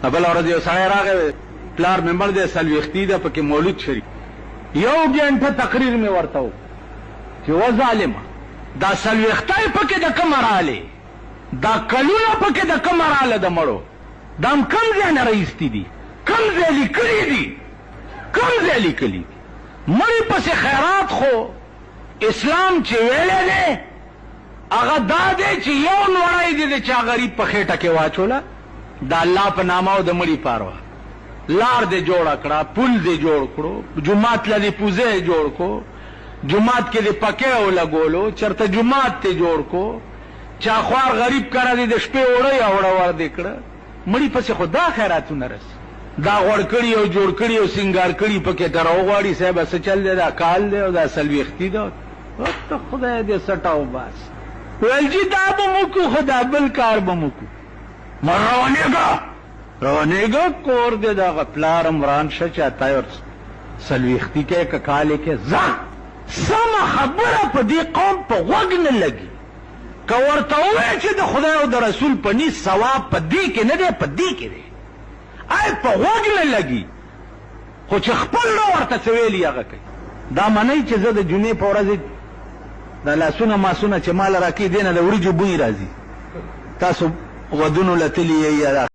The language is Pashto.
بل ورځ یو سړی راغی پلار مې مړ دی څلوېښتي ده پکې مولود شریف 1 ګنټه تقریر مې ورته و چې و ظالمه دا څلوېښتی پکې د کومه راغلې دا کلونه پکې د کومه راغله د مړو دا هم کوم ځای نه راایستي دي کوم ځای لیکلي دي کوم ځای لیکلي دي مړي پسې خیرات خو اسلام چې ویلی دی هغه دا دی چې یو نوړی دی د چا غریب په خېټه کې واچوله د الله په نامه او د مړي پاروا لار دې جوړه کړه پل دې جوړ کړو جومات له دې پوزې جوړ کو جومات کې دې پکې ولګولو چېرته جومات ته جوړ کو چا خوار غریب کره دې د شپې اوړی اوړه ور دې کړه مړي پسې خو دا خیراتونه رسي دا غوړ کړي او جوړ کړي او سینګار کړي پکې ته راوغواړي صاحبه څه چل دی دا کال دی او دا څلوېښتي ده ته خدای دې سټاو باس ویل چې دا به مو کو خو دا بل کار به مو کو روانېږه کور دې دغه پلار عمران شه چې اته څلوېښتي کې که کالې کې ځه سمه خبره په دې قوم په غوږ نه لګي که ورته ووایې چې د خدای او د رسول په نیز ثواب په دې کې نه دی په دې کې دی ای په غوږ نه لګي خو چې خپل نه ورته څه ویلي هغه کوي دا منئ چې زه د جمعې په ورځې دا لاسونه ماسونه چې ماله راکوي دې نه د وریجو بوی راځي تاسو ودونو له تلي یې